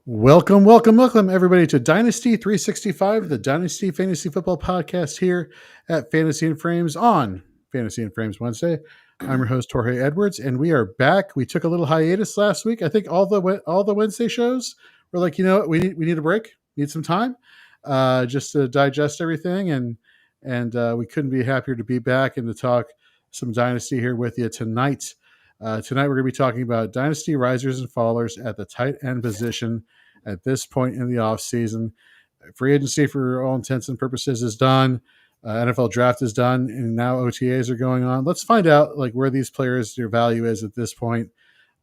Welcome, everybody, to Dynasty 365, the Dynasty Fantasy Football podcast here at Fantasy and Frames on Fantasy and Frames Wednesday. I'm your host, Jorge Edwards, and we are back. We took a little hiatus last week. I think all the Wednesday shows were like, you know what, we need a break, need some time, just to digest everything, and we couldn't be happier to be back and to talk some Dynasty here with you tonight. Tonight we're going to be talking about Dynasty risers and fallers at the tight end position at this point in the offseason. Free agency, for all intents and purposes, is done. NFL draft is done, and now OTAs are going on. Let's find out where these players, their value is at this point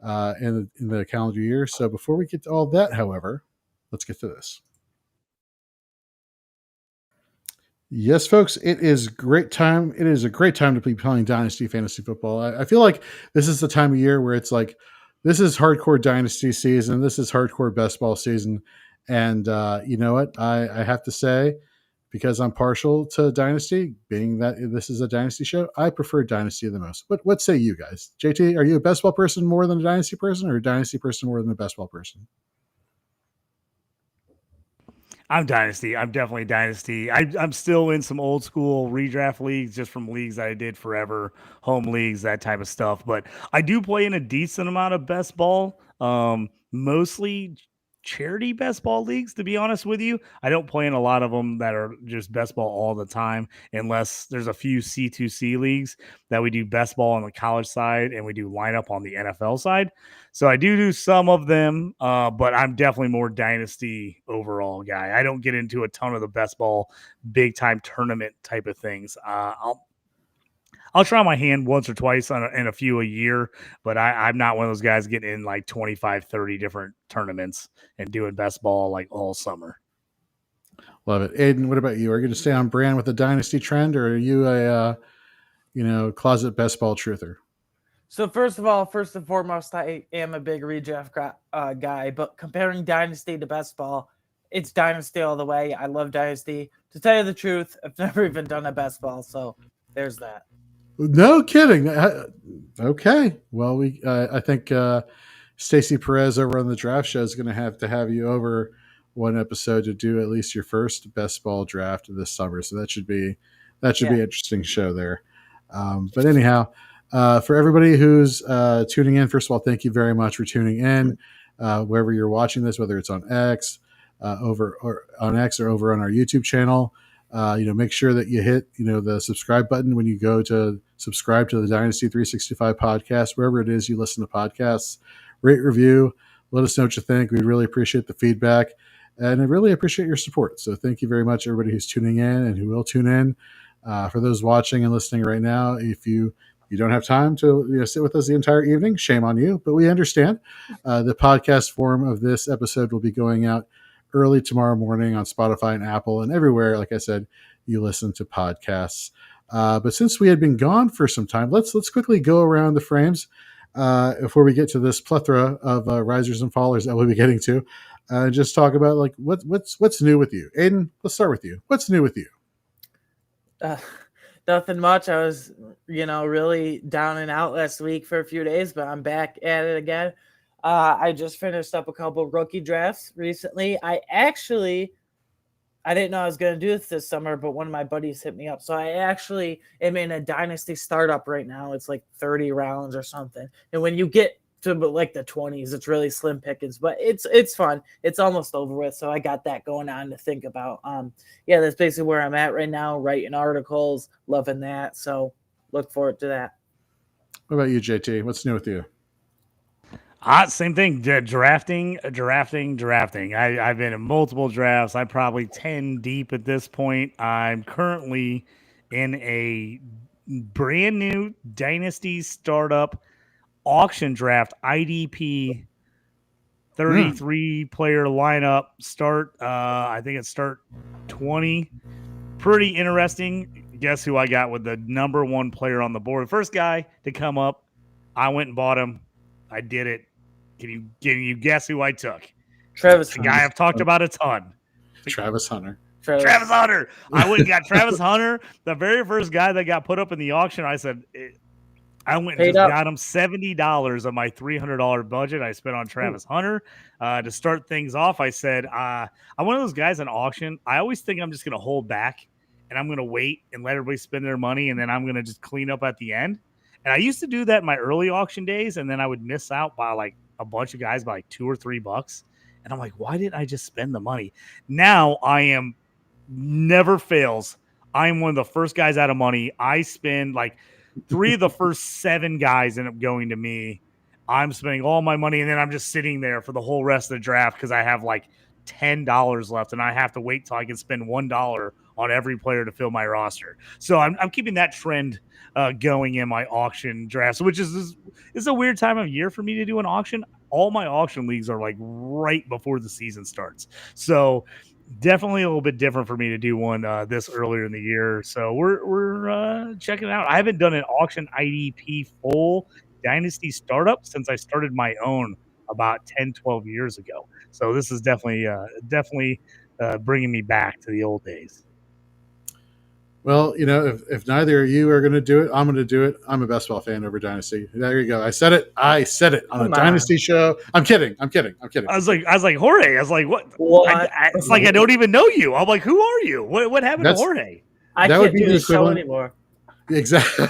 in the calendar year. So before we get to all that, however, let's get to this. Yes, folks, it is great time. It is a great time to be playing Dynasty Fantasy Football. I feel like this is the time of year where it's like, this is hardcore Dynasty season. This is hardcore best ball season. And you know what? I have to say, because I'm partial to Dynasty, being that this is a Dynasty show, I prefer Dynasty the most. What say you guys? JT, are you a best ball person more than a Dynasty person, or a Dynasty person more than a best ball person? I'm Dynasty. I'm definitely Dynasty. I'm still in some old school redraft leagues, just from leagues I did forever, home leagues, that type of stuff. But I do play in a decent amount of best ball, mostly charity best ball leagues, to be honest with you. I don't play in a lot of them that are just best ball all the time, unless there's a few C2C leagues that we do best ball on the college side and we do lineup on the NFL side. So I do some of them, but I'm definitely more Dynasty overall guy. I don't get into a ton of the best ball big time tournament type of things. I'll try my hand once or twice in a few a year, but I'm not one of those guys getting in like 25, 30 different tournaments and doing best ball like all summer. Love it. Aiden, what about you? Are you going to stay on brand with the Dynasty trend, or are you a closet best ball truther? So first and foremost, I am a big redraft guy, but comparing Dynasty to best ball, it's Dynasty all the way. I love Dynasty. To tell you the truth, I've never even done a best ball, so there's that. No kidding. Okay. Well, I think Stacey Perez over on the draft show is going to have you over one episode to do at least your first best ball draft of this summer. So that should be an interesting show there. But anyhow, for everybody who's tuning in, first of all, thank you very much for tuning in. Wherever you're watching this, whether it's on X, over on over on our YouTube channel. Make sure that you hit, the subscribe button when you go to subscribe to the Dynasty 365 podcast, wherever it is you listen to podcasts. Rate, review, let us know what you think. We really appreciate the feedback, and I really appreciate your support. So thank you very much, everybody who's tuning in and who will tune in. For those watching and listening right now, if you don't have time to sit with us the entire evening, shame on you, but we understand. The podcast form of this episode will be going out early tomorrow morning on Spotify and Apple and everywhere, like I said, you listen to podcasts. But since we had been gone for some time, let's quickly go around the frames before we get to this plethora of risers and fallers that we'll be getting to. Just talk about what's new with you. Aiden, let's start with you. What's new with you? Nothing much. I was, really down and out last week for a few days, but I'm back at it again. I just finished up a couple rookie drafts recently. I didn't know I was going to do this summer, but one of my buddies hit me up. So I actually am in a Dynasty startup right now. It's like 30 rounds or something. And when you get to like the 20s, it's really slim pickings, but it's fun. It's almost over with. So I got that going on to think about. That's basically where I'm at right now, writing articles, loving that. So look forward to that. What about you, JT? What's new with you? Same thing. Drafting. I've been in multiple drafts. I'm probably 10 deep at this point. I'm currently in a brand new Dynasty startup auction draft, IDP 33 player lineup start. I think it's start 20. Pretty interesting. Guess who I got with the number one player on the board? First guy to come up. I went and bought him. I did it. Can you guess who I took? Travis Hunter. The guy I've talked about a ton. Travis Hunter. Travis Hunter. I went and got Travis Hunter, the very first guy that got put up in the auction. I said, I went and Paid just up. got him $70 of my $300 budget I spent on Travis Hunter. To start things off, I said, I'm one of those guys in auction. I always think I'm just going to hold back and I'm going to wait and let everybody spend their money, and then I'm going to just clean up at the end. And I used to do that in my early auction days, and then I would miss out by like a bunch of guys by like $2 or $3. And I'm like, why didn't I just spend the money? Now I am never fails. I'm one of the first guys out of money. I spend like 3 of the first 7 guys end up going to me. I'm spending all my money, and then I'm just sitting there for the whole rest of the draft because I have like $10 left, and I have to wait till I can spend $1 on every player to fill my roster. So I'm keeping that trend going in my auction drafts, which is a weird time of year for me to do an auction. All my auction leagues are like right before the season starts. So definitely a little bit different for me to do one this earlier in the year. So we're checking it out. I haven't done an auction IDP full Dynasty startup since I started my own about 10, 12 years ago. So this is definitely bringing me back to the old days. Well, if neither of you are going to do it, I'm going to do it. I'm a best ball fan over Dynasty. There you go. I said it on a Dynasty show. I'm kidding. I was like, Jorge. I was like, what? It's like I don't even know you. I'm like, who are you? What happened to Jorge? I can't do this show anymore. Exactly.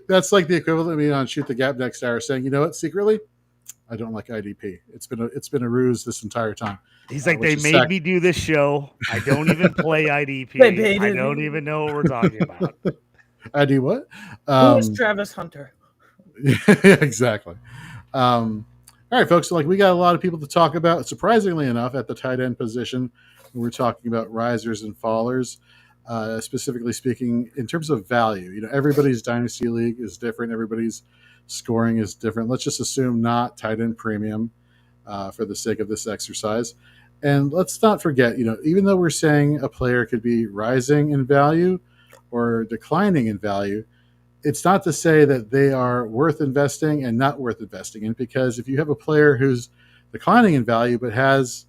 That's like the equivalent of me on Shoot the Gap next hour saying, you know what? Secretly, I don't like IDP. It's been a ruse this entire time. He's like, they made me do this show. I don't even play IDP. I don't even know what we're talking about. ID what? Who is Travis Hunter? Exactly. All right, folks. So we got a lot of people to talk about. Surprisingly enough, at the tight end position, we're talking about risers and fallers. Specifically speaking, in terms of value, everybody's dynasty league is different. Everybody's scoring is different. Let's just assume not tight end premium for the sake of this exercise. And let's not forget, even though we're saying a player could be rising in value or declining in value, it's not to say that they are worth investing and not worth investing in, because if you have a player who's declining in value but has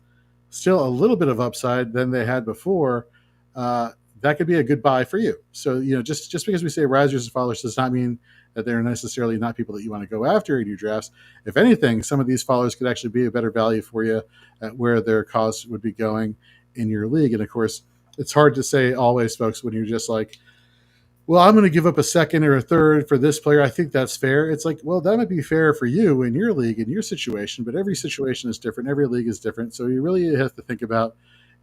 still a little bit of upside than they had before, that could be a good buy for you. So, just because we say risers and fallers does not mean that they're necessarily not people that you want to go after in your drafts. If anything, some of these fallers could actually be a better value for you at where their cost would be going in your league. And of course, it's hard to say always, folks, when you're just like, well, I'm going to give up a second or a third for this player. I think that's fair. It's like, well, that might be fair for you in your league, in your situation, but every situation is different. Every league is different. So you really have to think about,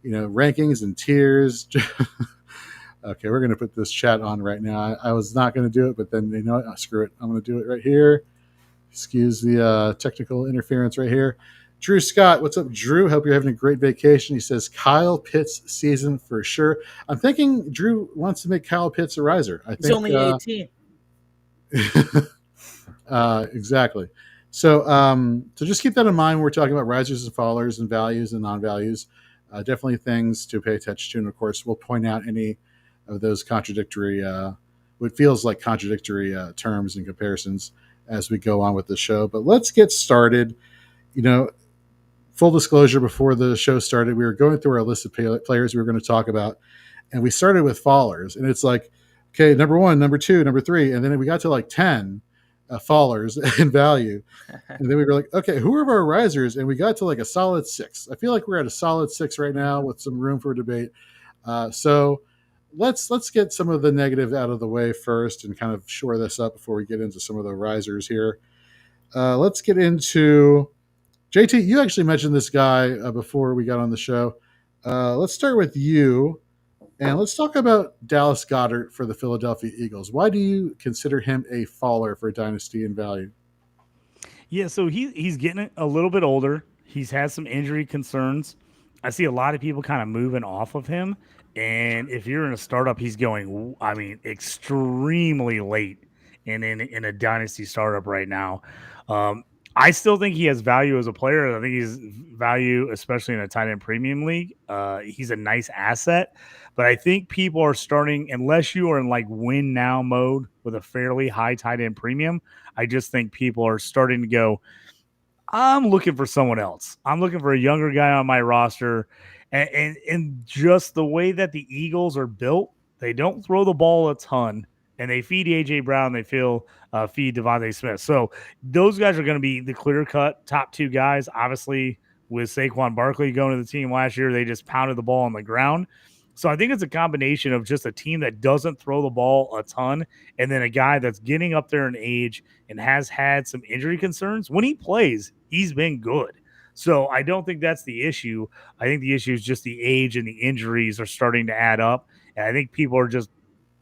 rankings and tiers. Okay, we're going to put this chat on right now. I was not going to do it, but then, screw it. I'm going to do it right here. Excuse the technical interference right here. Drew Scott, what's up, Drew? Hope you're having a great vacation. He says Kyle Pitts season for sure. I'm thinking Drew wants to make Kyle Pitts a riser. He's only 18. Exactly. So just keep that in mind when we're talking about risers and fallers and values and non-values. Definitely things to pay attention to. And of course, we'll point out any of those contradictory, what feels like contradictory terms and comparisons as we go on with the show. But let's get started. Full disclosure, before the show started, we were going through our list of players we were going to talk about, and we started with fallers. And it's like, okay, number 1, number 2, number 3, and then we got to like 10 fallers in value. And then we were like, okay, who are our risers? And we got to like a solid 6. I feel like we're at a solid 6 right now with some room for debate. So let's get some of the negative out of the way first and kind of shore this up before we get into some of the risers here. Let's get into JT. You actually mentioned this guy before we got on the show. Let's start with you, and let's talk about Dallas Goedert for the Philadelphia Eagles. Why do you consider him a faller for Dynasty in value? Yeah, so he's getting a little bit older. He's had some injury concerns. I see a lot of people kind of moving off of him. And if you're in a startup, he's going, extremely late in a Dynasty startup right now. I still think he has value as a player. I think he's value, especially in a tight end premium league. He's a nice asset. But I think people are starting, unless you are in like win now mode with a fairly high tight end premium, I just think people are starting to go, I'm looking for someone else. I'm looking for a younger guy on my roster. And just the way that the Eagles are built, they don't throw the ball a ton. and they feed AJ Brown, they feed Devontae Smith. So those guys are going to be the clear-cut top two guys. Obviously, with Saquon Barkley going to the team last year, they just pounded the ball on the ground. So I think it's a combination of just a team that doesn't throw the ball a ton, and then a guy that's getting up there in age and has had some injury concerns. When he plays, he's been good. So I don't think that's the issue. I think the issue is just the age and the injuries are starting to add up. And I think people are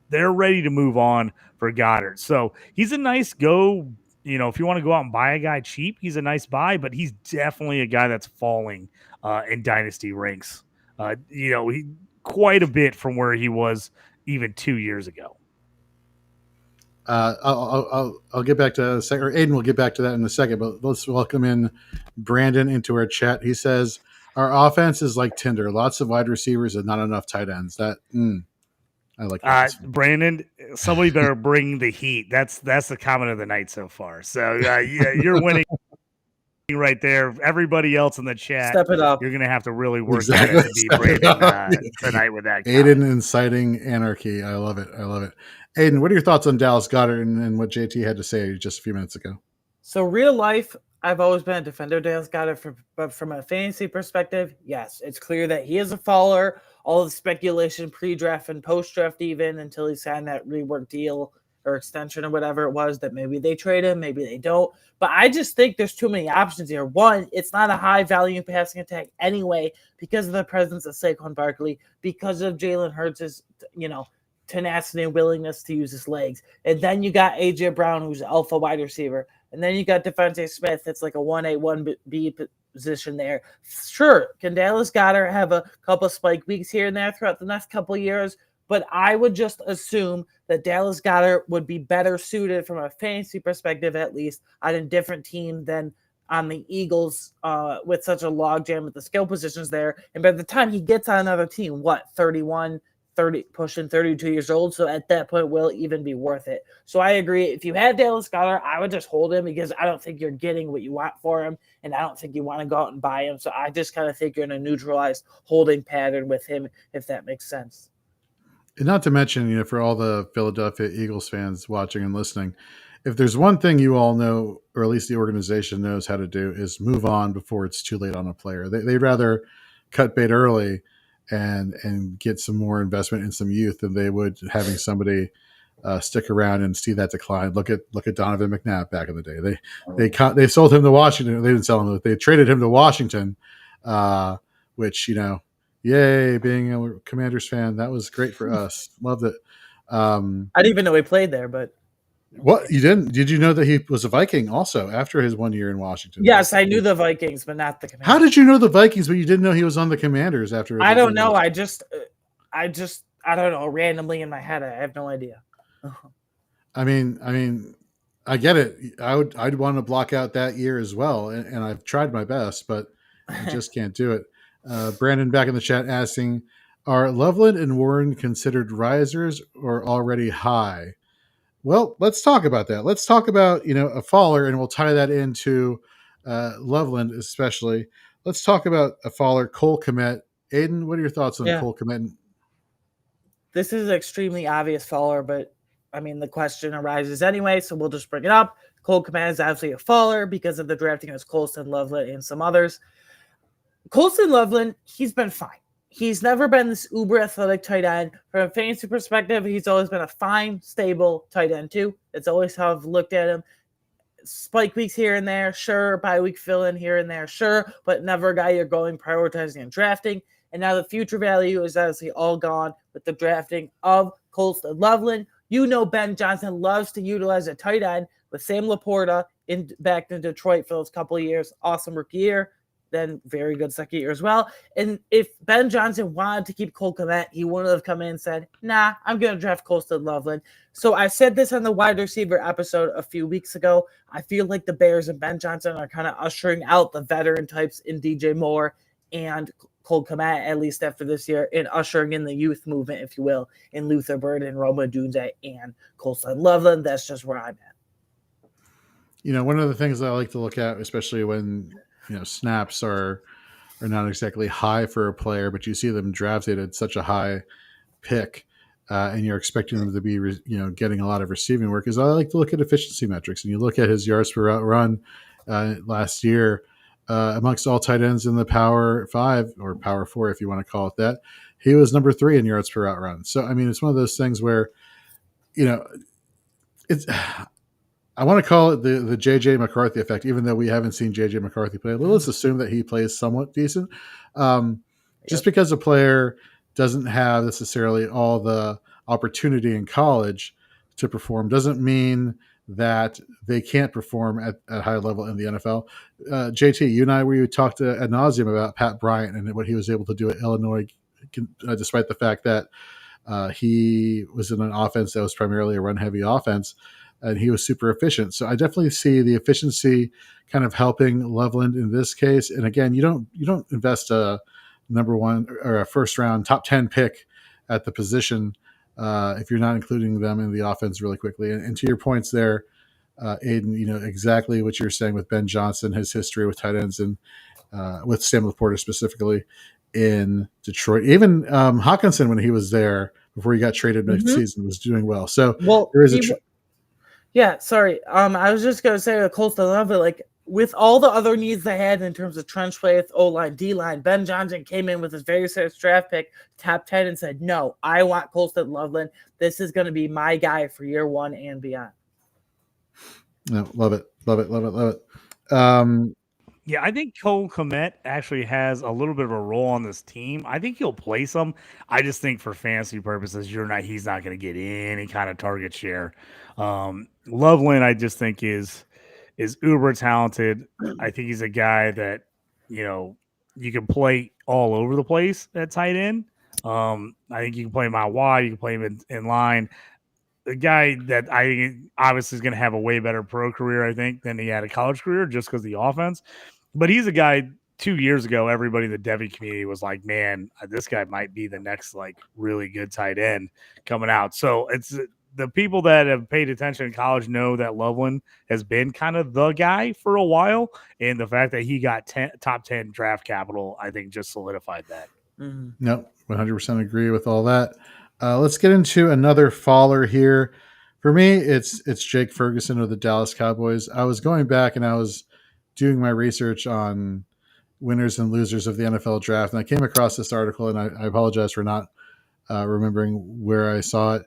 they're ready to move on for Goddard. So he's a nice go. If you want to go out and buy a guy cheap, he's a nice buy, but he's definitely a guy that's falling in dynasty ranks. He quite a bit from where he was even 2 years ago. I'll get back to that in a second, or Aiden will get back to that in a second, but let's welcome in Brandon into our chat. He says, our offense is like Tinder, lots of wide receivers and not enough tight ends. I like that. Brandon, somebody better bring the heat. That's the comment of the night so far. So yeah, you're winning right there. Everybody else in the chat, step it up. You're going to have to really work at it to beat Brandon tonight with that comment. Aiden inciting anarchy. I love it. Aiden, what are your thoughts on Dallas Goedert and what JT had to say just a few minutes ago? So real life, I've always been a defender of Dallas Goedert, but from a fantasy perspective, yes, it's clear that he is a faller. All the speculation pre-draft and post-draft even until he signed that rework deal or extension or whatever it was, that maybe they trade him, maybe they don't. But I just think there's too many options here. One, it's not a high-value passing attack anyway because of the presence of Saquon Barkley, because of Jalen Hurts' tenacity and willingness to use his legs. And then you got AJ Brown, who's an alpha wide receiver. And then you got Devontae Smith. That's like a 1A, 1B position there. Sure, can Dallas Goedert have a couple spike weeks here and there throughout the next couple of years? But I would just assume that Dallas Goedert would be better suited from a fantasy perspective, at least, on a different team than on the Eagles with such a logjam with the skill positions there. And by the time he gets on another team, 31, 30, pushing 32 years old. So at that point, will it even be worth it? So I agree. If you had Dallas Goedert, I would just hold him because I don't think you're getting what you want for him. And I don't think you want to go out and buy him. So I just kind of think you're in a neutralized holding pattern with him, if that makes sense. And not to mention, for all the Philadelphia Eagles fans watching and listening, if there's one thing you all know, or at least the organization knows how to do, is move on before it's too late on a player. They'd rather cut bait early and get some more investment in some youth than they would having somebody stick around and see that decline. Look at Donovan McNabb back in the day. They sold him to Washington. They didn't sell him. They traded him to Washington, which yay, being a Commanders fan, that was great for us. Loved it. I didn't even know he played there, but what, you didn't? Did you know that he was a Viking also after his 1 year in Washington? Yes, I knew the Vikings, but not the Commanders. How did you know the Vikings, but you didn't know he was on the Commanders after? I don't know. I don't know. Randomly in my head, I have no idea. I mean, I get it. I'd want to block out that year as well, and I've tried my best, but I just can't do it. Brandon back in the chat asking, are Loveland and Warren considered risers or already high? Well, let's talk about that. Let's talk about, a faller, and we'll tie that into Loveland especially. Let's talk about a faller, Cole Kmet. Aiden, what are your thoughts on Cole Kmet? This is an extremely obvious faller, but I mean, the question arises anyway, so we'll just bring it up. Cole Kmet is obviously a faller because of the drafting of Colston, Loveland, and some others. Colston Loveland, he's been fine. He's never been this uber athletic tight end. From a fantasy perspective, he's always been a fine, stable tight end too. It's always how I've looked at him. Spike weeks here and there, sure. Bye week fill in here and there, sure. But never a guy you're going, prioritizing, and drafting. And now the future value is obviously all gone with the drafting of Colston Loveland. Ben Johnson loves to utilize a tight end with Sam Laporta back in Detroit for those couple of years. Awesome rookie year. Then very good second year as well. And if Ben Johnson wanted to keep Cole Kmet, he wouldn't have come in and said, nah, I'm going to draft Colston Loveland. So I said this on the wide receiver episode a few weeks ago. I feel like the Bears and Ben Johnson are kind of ushering out the veteran types in DJ Moore and Cole Kmet, at least after this year, and ushering in the youth movement, if you will, in Luther Bird and Roma Dunze and Colston Loveland. That's just where I'm at. One of the things I like to look at, especially when snaps are not exactly high for a player, but you see them drafted at such a high pick. and you're expecting them to be, getting a lot of receiving work, is I like to look at efficiency metrics. And you look at his yards per route run last year amongst all tight ends in the Power 5 or Power 4, if you want to call it that. He was number 3 in yards per route run. So, I mean, it's one of those things where, it's. I want to call it the JJ McCarthy effect, even though we haven't seen JJ McCarthy play. Let's assume that he plays somewhat decent. Just because a player doesn't have necessarily all the opportunity in college to perform doesn't mean that they can't perform at high level in the NFL. JT, you and I, we talked ad nauseum about Pat Bryant and what he was able to do at Illinois, despite the fact that he was in an offense that was primarily a run-heavy offense, and he was super efficient. So I definitely see the efficiency kind of helping Loveland in this case. And again, you don't invest a number 1 or a first round top 10 pick at the position if you're not including them in the offense really quickly. And to your points there, Aiden, exactly what you're saying with Ben Johnson, his history with tight ends, and with Sam Laporta specifically in Detroit. Even Hawkinson, when he was there before he got traded mid-season, was doing well. So there is yeah, sorry. I was just gonna say the Colts, I love it. Like with all the other needs they had in terms of trench play with O-line, D-line, Ben Johnson came in with his very first draft pick, top 10, and said, "No, I want Colston Loveland. This is going to be my guy for year 1 and beyond." No, love it. Yeah, I think Cole Kmet actually has a little bit of a role on this team. I think he'll play some. I just think for fantasy purposes, he's not going to get any kind of target share. Loveland, I just think is uber talented. I think he's a guy that, you can play all over the place at tight end. I think you can play him out wide. You can play him in line. The guy that I think obviously is going to have a way better pro career, I think, than he had a college career just because of the offense. But he's a guy 2 years ago, everybody in the Devy community was like, man, this guy might be the next really good tight end coming out. So it's the people that have paid attention in college know that Loveland has been kind of the guy for a while. And the fact that he got top 10 draft capital, I think just solidified that. Mm-hmm. Nope, 100% agree with all that. Let's get into another faller here. For me, it's Jake Ferguson of the Dallas Cowboys. I was going back and I was doing my research on winners and losers of the NFL draft, and I came across this article, and I apologize for not remembering where I saw it,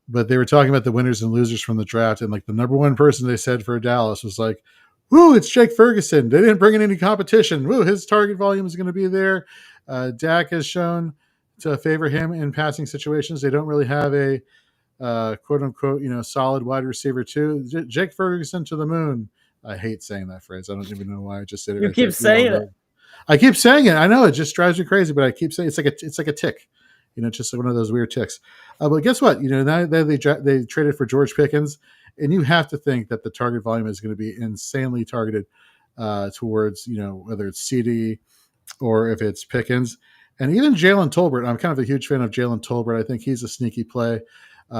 but they were talking about the winners and losers from the draft, and the number 1 person they said for Dallas was like, "Woo, it's Jake Ferguson. They didn't bring in any competition. Woo, his target volume is going to be there." Dak has shown to favor him in passing situations. They don't really have a quote unquote, solid wide receiver too. Jake Ferguson to the moon. I hate saying that phrase. I don't even know why I just said it. You keep saying it. I keep saying it. I know it just drives me crazy, but I keep saying it's like a tick. Just one of those weird ticks. But guess what? Now they traded for George Pickens, and you have to think that the target volume is going to be insanely targeted towards whether it's CD or if it's Pickens, and even Jalen Tolbert. I'm kind of a huge fan of Jalen Tolbert. I think he's a sneaky play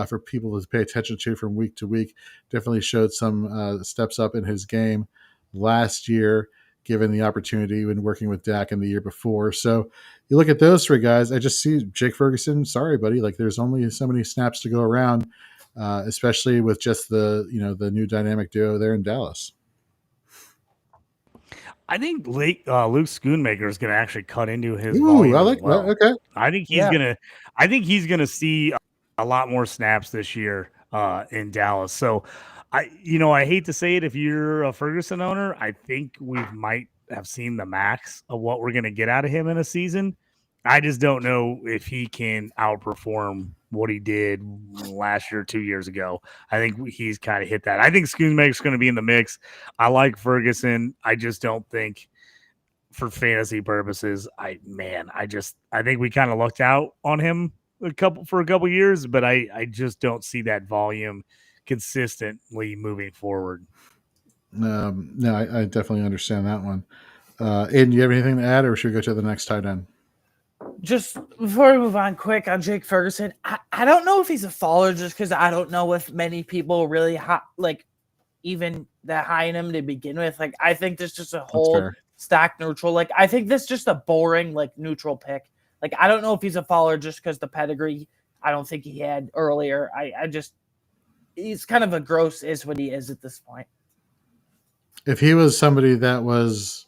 for people to pay attention to from week to week. Definitely showed some steps up in his game last year, given the opportunity when working with Dak in the year before. So you look at those 3 guys, I just see Jake Ferguson. Sorry, buddy. There's only so many snaps to go around, especially with just the new dynamic duo there in Dallas. I think Luke Schoonmaker is going to actually cut into his Ooh, volume. I like well. that. Okay. I think he's gonna see a lot more snaps this year in Dallas. So I hate to say it, if you're a Ferguson owner, I think we might have seen the max of what we're going to get out of him in a season. I just don't know if he can outperform what he did last year, 2 years ago. I think he's kind of hit that. I think Schoonmaker's going to be in the mix. I like Ferguson. I just don't think for fantasy purposes, I think we kind of lucked out on him for a couple years, but I just don't see that volume consistently moving forward. No, I definitely understand that one. Aiden, do you have anything to add, or should we go to the next tight end? Just before we move on quick on Jake Ferguson, I don't know if he's a faller just because I don't know if many people really even that high in him to begin with. I think there's just a whole stock neutral. I think this is just a boring neutral pick. I don't know if he's a faller just because the pedigree I don't think he had earlier. He's kind of a gross is what he is at this point. If he was somebody that was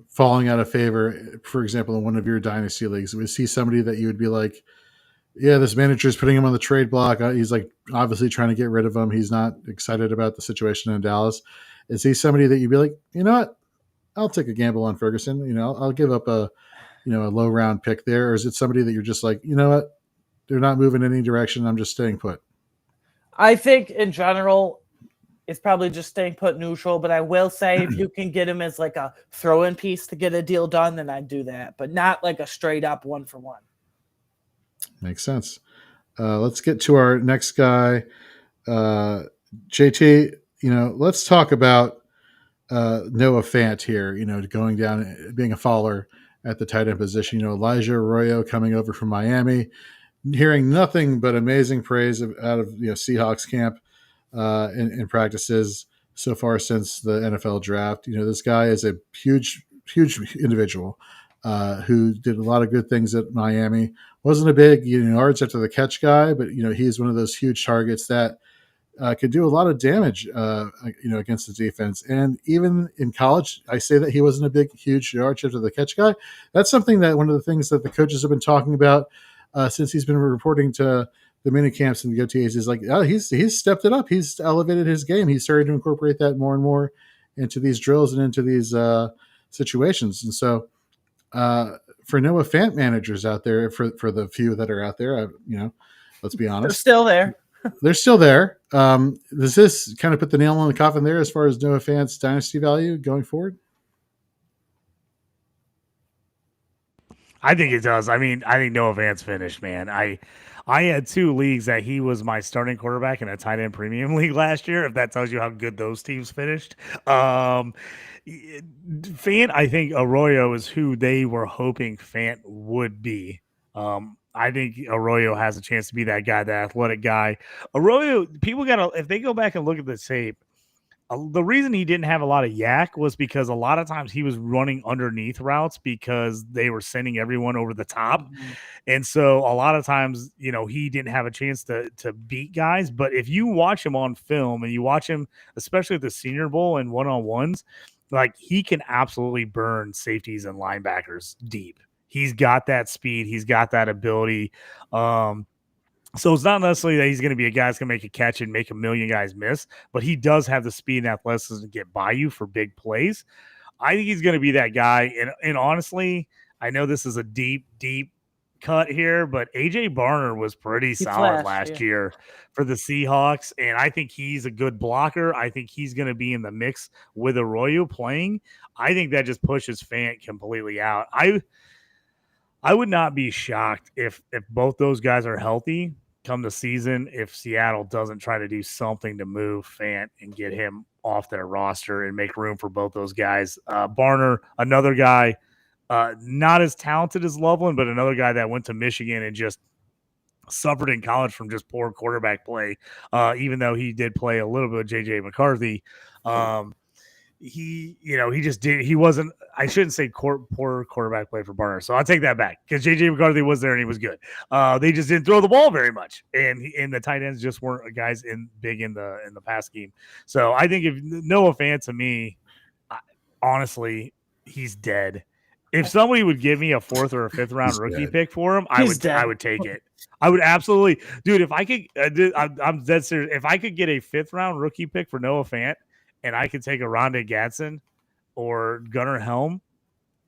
falling out of favor, for example, in one of your dynasty leagues, was he somebody that you would be like, yeah, this manager is putting him on the trade block. He's like obviously trying to get rid of him. He's not excited about the situation in Dallas. Is he somebody that you'd be like, you know what? I'll take a gamble on Ferguson. I'll give up a low round pick there. Or is it somebody that you're just like, you know what? They're not moving any direction. I'm just staying put. I think in general, it's probably just staying put neutral, but I will say if you can get him as like a throw-in piece to get a deal done, then I'd do that, but not like a straight up 1-for-1. Makes sense. Let's get to our next guy. JT, let's talk about Noah Fant here, going down, being a faller at the tight end position. Elijah Arroyo coming over from Miami, hearing nothing but amazing praise out of Seahawks camp in practices so far since the NFL draft. This guy is a huge individual who did a lot of good things at Miami. Wasn't a big yards after the catch guy, but he's one of those huge targets that could do a lot of damage, against the defense. And even in college, I say that he wasn't a big, huge yards after the catch guy. That's something that one of the things that the coaches have been talking about since he's been reporting to the mini camps and the OTAs is like, oh, he's stepped it up. He's elevated his game. He's started to incorporate that more and more into these drills and into these situations. And so for Noah Fant managers out there, for the few that are out there, let's be honest, they're still there. They're still there. Does this kind of put the nail on the coffin there as far as Noah Fant's dynasty value going forward? I think it does. I mean, I think Noah Fant's finished, man. I had 2 leagues that he was my starting quarterback in a tight end premium league last year, if that tells you how good those teams finished. Fant, I think Arroyo is who they were hoping Fant would be. I think Arroyo has a chance to be that guy, that athletic guy. Arroyo, people if they go back and look at the tape, the reason he didn't have a lot of yak was because a lot of times he was running underneath routes because they were sending everyone over the top. Mm-hmm. And so a lot of times, he didn't have a chance to beat guys. But if you watch him on film and you watch him, especially at the Senior Bowl and one-on-ones, like he can absolutely burn safeties and linebackers deep. He's got that speed. He's got that ability. So it's not necessarily that he's going to be a guy that's going to make a catch and make a million guys miss, but he does have the speed and athleticism to get by you for big plays. I think he's going to be that guy. And honestly, I know this is a deep cut here, but A.J. Barner was pretty solid last year for the Seahawks, and I think he's a good blocker. I think he's going to be in the mix with Arroyo playing. I think that just pushes Fant completely out. I would not be shocked if both those guys are healthy come the season, if Seattle doesn't try to do something to move Fant and get him off their roster and make room for both those guys. Barner, another guy, not as talented as Loveland, but another guy that went to Michigan and just suffered in college from just poor quarterback play, even though he did play a little bit of J.J. McCarthy. He wasn't, I shouldn't say poor quarterback play for Barner. So I'll take that back because J.J. McCarthy was there and he was good. They just didn't throw the ball very much. And the tight ends just weren't guys big in the pass game. So I think if Noah Fant, to me, honestly, he's dead. If somebody would give me a 4th or a 5th round rookie pick for him, I would take it. I would absolutely, dude. If I could, I'm dead serious. If I could get a 5th round rookie pick for Noah Fant, and I could take a Rondé Gadsden or Gunnar Helm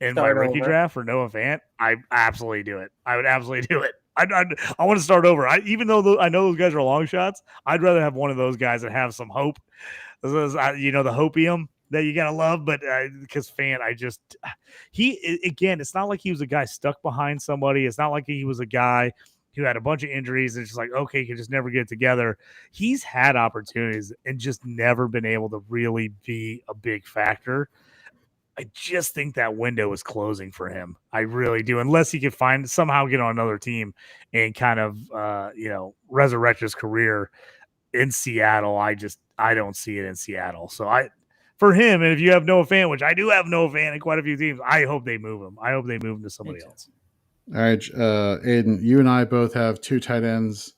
in my rookie draft for Noah Fant, I absolutely do it. I would absolutely do it. I want to start over. Even though I know those guys are long shots, I'd rather have one of those guys that have some hope. The hopium that you gotta love. But because Fant, it's not like he was a guy stuck behind somebody. It's not like he was a guy who had a bunch of injuries and it's just like, okay, he could just never get it together. He's had opportunities and just never been able to really be a big factor. I just think that window is closing for him. I really do. Unless he could somehow get on another team and kind of, resurrect his career in Seattle. I don't see it in Seattle. So for him, and if you have Noah Fant, which I do have Noah Fant in quite a few teams, I hope they move him. I hope they move him to somebody else. All right, Aiden, you and I both have 2 tight ends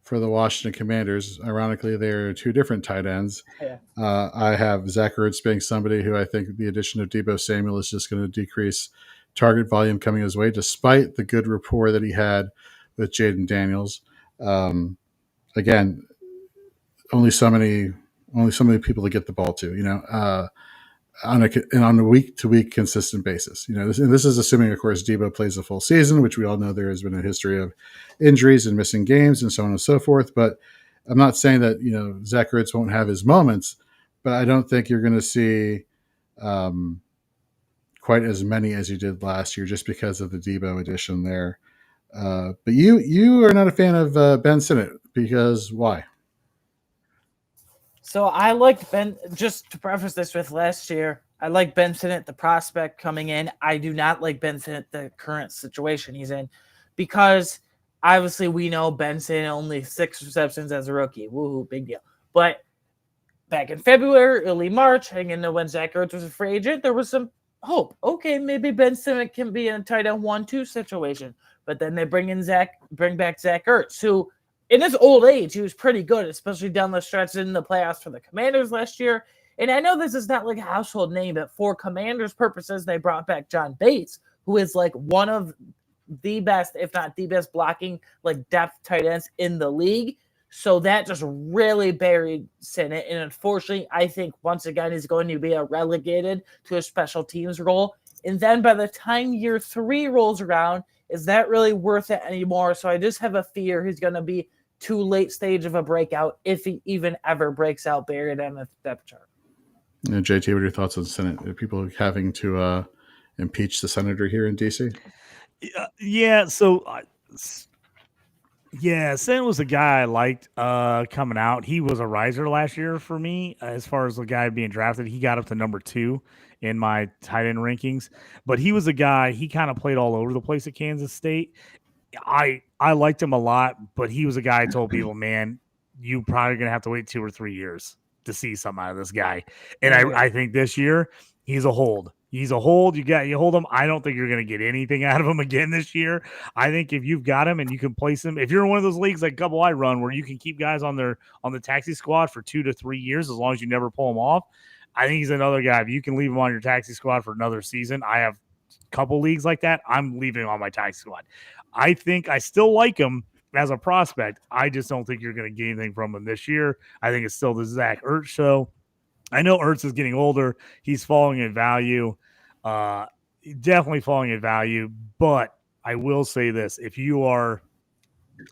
for the Washington Commanders. Ironically, they're 2 different tight ends. Yeah. I have Zach Ertz being somebody who I think the addition of Deebo Samuel is just going to decrease target volume coming his way, despite the good rapport that he had with Jaden Daniels. Again, only so many people to get the ball to, on a week to week consistent basis. This is assuming, of course, Debo plays the full season, which we all know there has been a history of injuries and missing games and so on and so forth. But I'm not saying that Zach Ertz won't have his moments, but I don't think you're going to see quite as many as you did last year, just because of the Debo addition there. But you are not a fan of Ben Sinnott, because why? So I liked Ben, just to preface this with last year, I like Ben Sinnott, the prospect coming in. I do not like Ben Sinnott, the current situation he's in, because obviously we know Ben Sinnott only 6 receptions as a rookie. Woohoo, big deal. But back in February, early March, hanging into when Zach Ertz was a free agent, there was some hope. Okay, maybe Ben Sinnott can be in a tight end 1-2 situation. But then they bring back Zach Ertz, who in his old age, he was pretty good, especially down the stretch in the playoffs for the Commanders last year. And I know this is not like a household name, but for Commanders purposes, they brought back John Bates, who is like one of the best, if not the best, blocking depth tight ends in the league. So that just really buried Sinnott. And unfortunately, I think once again, he's going to be relegated to a special teams role. And then by the time year 3 rolls around, is that really worth it anymore? So I just have a fear he's going to be too late stage of a breakout, if he even ever breaks out, buried on the depth chart. JT, what are your thoughts on Senate? Are people having to impeach the senator here in DC? Yeah. So, Senate was a guy I liked coming out. He was a riser last year for me as far as the guy being drafted. He got up to number 2 in my tight end rankings, but he was a guy, he kind of played all over the place at Kansas State. I liked him a lot, but he was a guy I told people, man, you probably going to have to wait 2 or 3 years to see something out of this guy. And I think this year he's a hold. He's a hold. You hold him. I don't think you're going to get anything out of him again this year. I think if you've got him and you can place him, if you're in one of those leagues like couple I run where you can keep guys on the taxi squad for 2 to 3 years as long as you never pull him off, I think he's another guy. If you can leave him on your taxi squad for another season, I have a couple leagues like that. I'm leaving him on my taxi squad. I think I still like him as a prospect. I just don't think you're going to get anything from him this year. I think it's still the Zach Ertz show. I know Ertz is getting older. He's falling in value. Definitely falling in value. But I will say this. If you are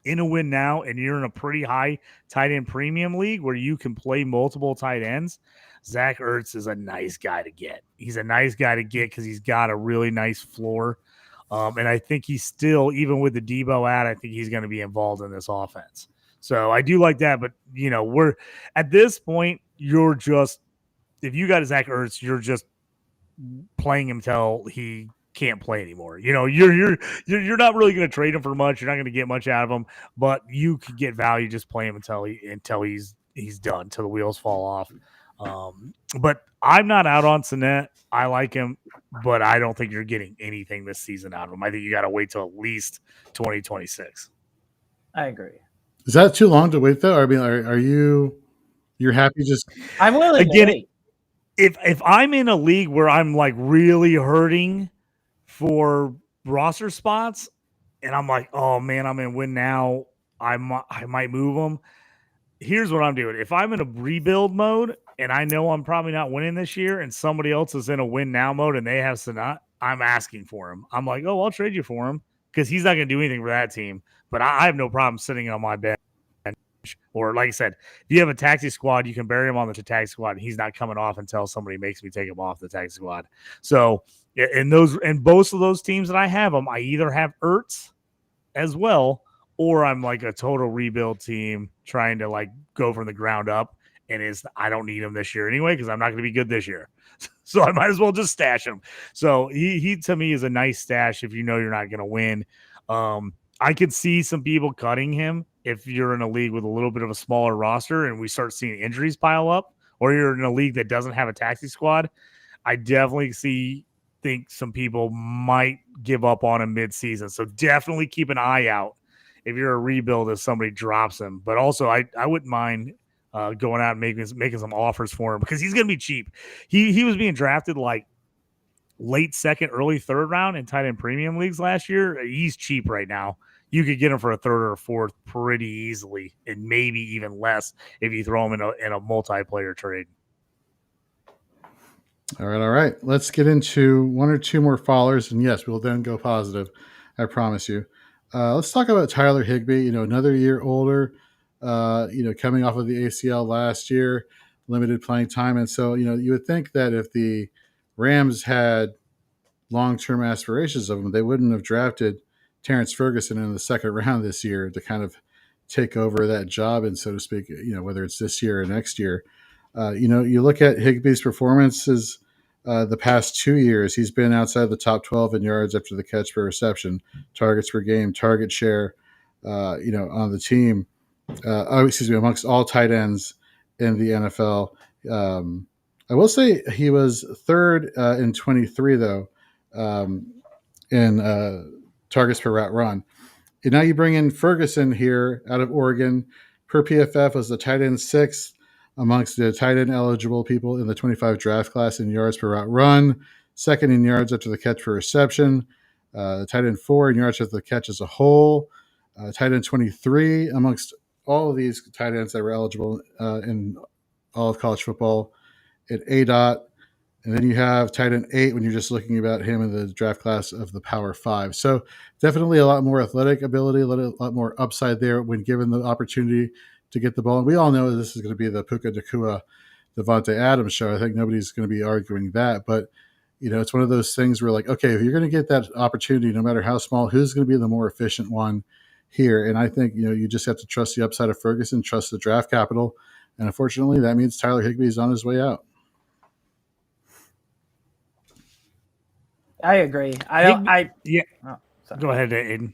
in a win now and you're in a pretty high tight end premium league where you can play multiple tight ends, Zach Ertz is a nice guy to get. He's a nice guy to get because he's got a really nice floor. And I think he's still, even with the Debo ad, I think he's going to be involved in this offense. So I do like that. But, we're at this point, you're just, if you got a Zach Ertz, you're just playing him till he can't play anymore. You're not really going to trade him for much. You're not going to get much out of him, but you could get value just playing him until he's done, till the wheels fall off. But I'm not out on Sinnett. I like him, but I don't think you're getting anything this season out of him. I think you got to wait till at least 2026. I agree. Is that too long to wait, though? I mean, are you're happy just? I'm willing to wait. If I'm in a league where I'm like really hurting for roster spots, and I'm like, oh man, I'm in win now, I might move them. Here's what I'm doing. If I'm in a rebuild mode and I know I'm probably not winning this year and somebody else is in a win now mode and they have Sinnott, I'm asking for him. I'm like, oh, I'll trade you for him because he's not going to do anything for that team. But I have no problem sitting on my bench. Or like I said, if you have a taxi squad, you can bury him on the taxi squad. And he's not coming off until somebody makes me take him off the taxi squad. So in both of those teams that I have them, I either have Ertz as well, or I'm like a total rebuild team trying to like go from the ground up. And I don't need him this year anyway because I'm not going to be good this year. So I might as well just stash him. So he to me is a nice stash if you know you're not going to win. I could see some people cutting him if you're in a league with a little bit of a smaller roster and we start seeing injuries pile up, or you're in a league that doesn't have a taxi squad. I definitely see think some people might give up on him mid-season. So definitely keep an eye out if you're a rebuild if somebody drops him. But also, I wouldn't mind going out and making some offers for him because he's going to be cheap. He was being drafted like late second, early third round in tight end premium leagues last year. He's cheap right now. You could get him for a third or a fourth pretty easily, and maybe even less if you throw him in a multiplayer trade. All right. Let's get into one or two more followers, and yes, we'll then go positive. I promise you. Let's talk about Tyler Higbee. Another year older. Coming off of the ACL last year, limited playing time, and so you would think that if the Rams had long-term aspirations of him, they wouldn't have drafted Terrence Ferguson in the second round this year to kind of take over that job, and so to speak. Whether it's this year or next year. You look at Higbee's performances the past 2 years. He's been outside the top 12 in yards after the catch per reception, targets per game, target share, on the team. Amongst all tight ends in the NFL. I will say he was third in 23, though, in targets per route run. And now you bring in Ferguson here out of Oregon. Per PFF was the tight end 6th amongst the tight end eligible people in the 25 draft class in yards per route run, second in yards after the catch per reception, tight end 4 in yards after the catch as a whole, tight end 23 amongst all of these tight ends that were eligible in all of college football at ADOT. And then you have tight end 8 when you're just looking about him in the draft class of the Power 5. So definitely a lot more athletic ability, a lot more upside there when given the opportunity to get the ball. And we all know this is going to be the Puka Nacua, Devontae Adams show. I think nobody's going to be arguing that. But, it's one of those things where okay, if you're going to get that opportunity, no matter how small, who's going to be the more efficient one here? And I think, you just have to trust the upside of Ferguson, trust the draft capital. And unfortunately, that means Tyler Higbee is on his way out. I agree. Go ahead, Aiden.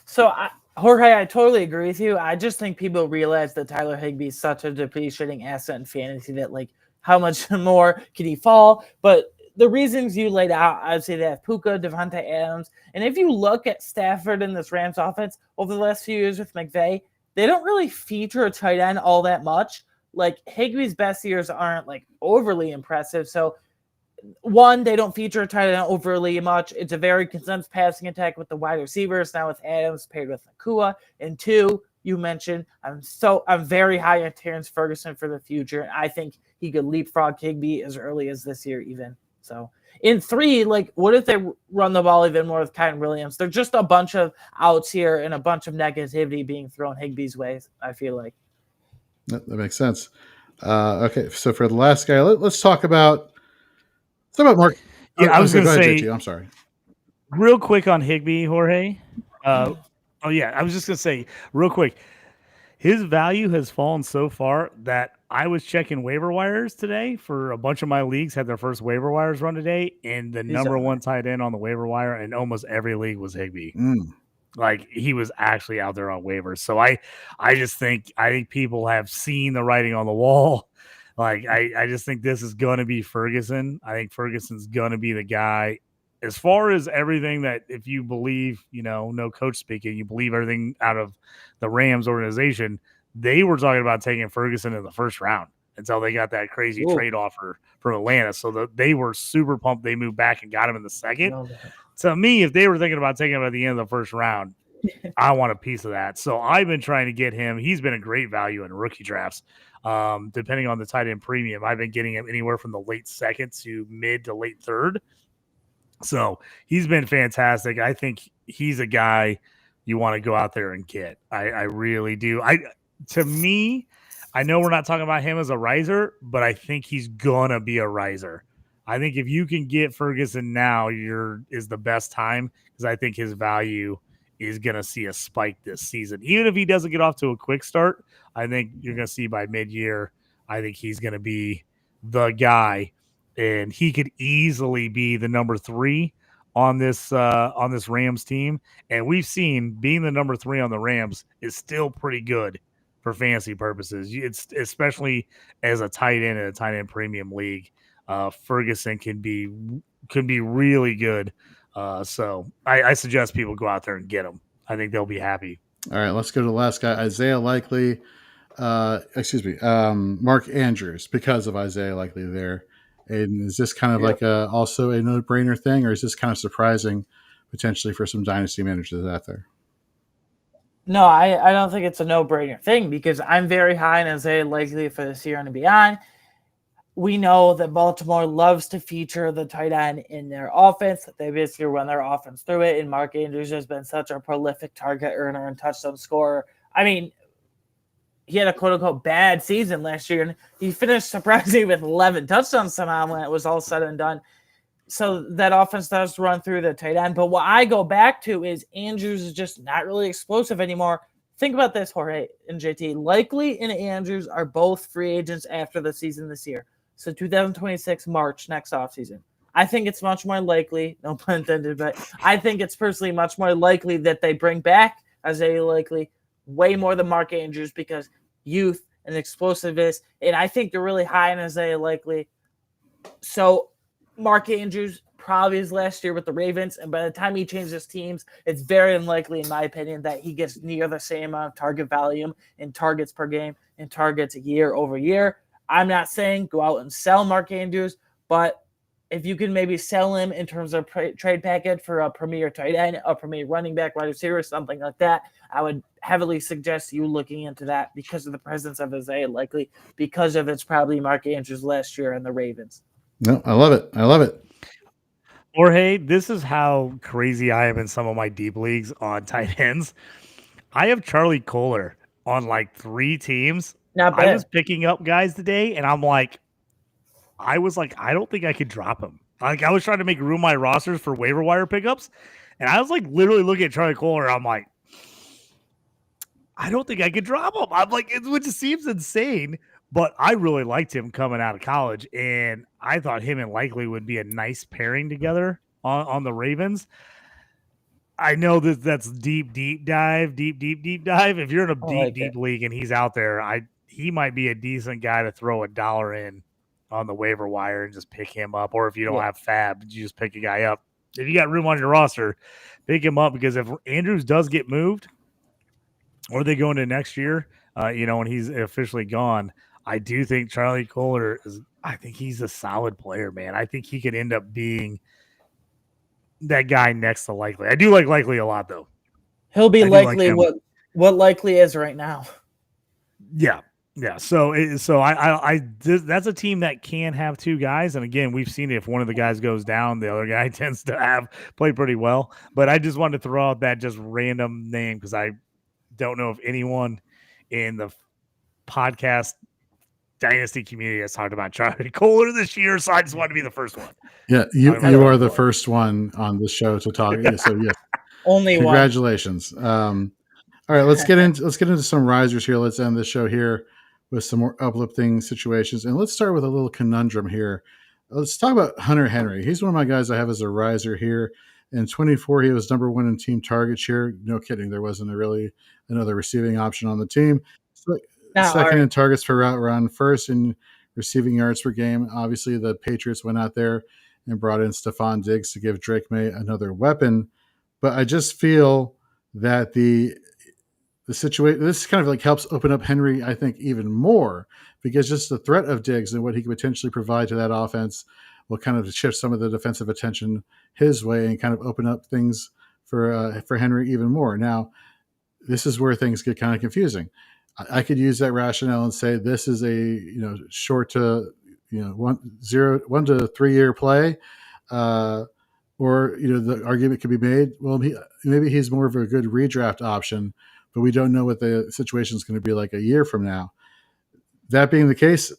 So, Jorge, I totally agree with you. I just think people realize that Tyler Higbee is such a depreciating asset in fantasy that, how much more can he fall? But the reasons you laid out, I'd say that Puka, Devontae Adams, and if you look at Stafford in this Rams offense over the last few years with McVay, they don't really feature a tight end all that much. Higbee's best years aren't overly impressive. So, one, they don't feature a tight end overly much. It's a very condensed passing attack with the wide receivers now with Adams paired with Nacua. And 2, you mentioned I'm very high on Terrence Ferguson for the future. I think he could leapfrog Higbee as early as this year even. So in 3, what if they run the ball even more with Kyren Williams? They're just a bunch of outs here and a bunch of negativity being thrown Higbee's way, I feel like. That makes sense. Okay, so for the last guy, let's talk about Mark. Yeah, I was going to say. JT, I'm sorry. Real quick on Higbee, Jorge. I was just going to say real quick. His value has fallen so far that I was checking waiver wires today for a bunch of my leagues had their first waiver wires run today, and the number one tight end on the waiver wire in almost every league was Higbee. He was actually out there on waivers. So I think people have seen the writing on the wall. I just think this is going to be Ferguson. I think Ferguson's going to be the guy. As far as everything that, if you believe, no coach speaking, you believe everything out of the Rams organization, they were talking about taking Ferguson in the first round until they got that crazy trade offer from Atlanta. So they were super pumped. They moved back and got him in the second. To me, if they were thinking about taking him at the end of the first round, I want a piece of that. So I've been trying to get him. He's been a great value in rookie drafts. Depending on the tight end premium, I've been getting him anywhere from the late second to mid to late third. So he's been fantastic. I think he's a guy you want to go out there and get. I really do. To me, I know we're not talking about him as a riser, but I think he's gonna be a riser. I think if you can get Ferguson now, is the best time because I think his value is gonna see a spike this season. Even if he doesn't get off to a quick start, I think you're gonna see by mid-year. I think he's gonna be the guy. And he could easily be the number 3 on this Rams team. And we've seen being the number 3 on the Rams is still pretty good for fantasy purposes. It's especially as a tight end in a tight end premium league. Ferguson can be could be really good. So I suggest people go out there and get him. I think they'll be happy. All right, let's go to the last guy, Isaiah Likely. Mark Andrews, because of Isaiah Likely there. And is this kind of like also a no-brainer thing, or is this kind of surprising potentially for some dynasty managers out there? No, I don't think it's a no-brainer thing because I'm very high on Isaiah Likely for this year and beyond. We know that Baltimore loves to feature the tight end in their offense. They basically run their offense through it, and Mark Andrews has been such a prolific target earner and touchdown scorer. I mean, he had a quote-unquote bad season last year, and he finished surprisingly with 11 touchdowns somehow when it was all said and done. So that offense does run through the tight end. But what I go back to is Andrews is just not really explosive anymore. Think about this, Jorge and JT. Likely and Andrews are both free agents after the season this year. So 2026 March, next offseason. I think it's much more likely, no pun intended, but I think it's personally much more likely that they bring back Isaiah Likely way more than Mark Andrews because youth and explosiveness. And I think they're really high in Isaiah Likely. So Mark Andrews probably his last year with the Ravens, and by the time he changes teams, it's very unlikely, in my opinion, that he gets near the same amount of target volume and targets per game and targets year over year. I'm not saying go out and sell Mark Andrews, but if you can maybe sell him in terms of trade package for a premier tight end, a premier running back, wide receiver, something like that, I would heavily suggest you looking into that because of the presence of Isaiah Likely, because of it's probably Mark Andrews last year in the Ravens. No, I love it. I love it. Jorge, this is how crazy I am in some of my deep leagues on tight ends. I have Charlie Kohler on like 3 teams. Not bad. I was picking up guys today, and I don't think I could drop him. Like, I was trying to make room in my rosters for waiver wire pickups, and I was like literally looking at Charlie Kohler. I'm like, I don't think I could drop him. I'm like, which seems insane, but I really liked him coming out of college, and I thought him and Likely would be a nice pairing together on the Ravens. I know that's deep dive. If you're in a deep league and he's out there, he might be a decent guy to throw $1 in on the waiver wire and just pick him up. Or if you don't have fab, you just pick a guy up. If you got room on your roster, pick him up, because if Andrews does get moved or they go into next year, when he's officially gone, I do think Charlie Kohler I think he's a solid player, man. I think he could end up being that guy next to Likely. I do like Likely a lot, though. He'll be Likely what Likely is right now. Yeah. So that's a team that can have 2 guys, and again, we've seen it. If one of the guys goes down, the other guy tends to play pretty well. But I just wanted to throw out that just random name because I don't know if anyone in the podcast Dynasty community has talked about Charlie Kohler this year, so I just wanted to be the first one. Yeah, you are the first one on the show to talk. So yes, only congratulations. All right, let's get into some risers here. Let's end the show here with some more uplifting situations, and let's start with a little conundrum here. Let's talk about Hunter Henry. He's one of my guys I have as a riser here. In 24, he was number 1 in team target share. No kidding, there wasn't really another receiving option on the team. Second in targets per route run, first in receiving yards per game. Obviously, the Patriots went out there and brought in Stephon Diggs to give Drake May another weapon. But I just feel that the situation, this kind of like helps open up Henry, I think, even more, because just the threat of Diggs and what he could potentially provide to that offense will kind of shift some of the defensive attention his way and kind of open up things for Henry even more. Now, this is where things get kind of confusing. I could use that rationale and say this is a short to 1 to 3 year play, or the argument could be made. Well, maybe he's more of a good redraft option, but we don't know what the situation is going to be like a year from now. That being the case,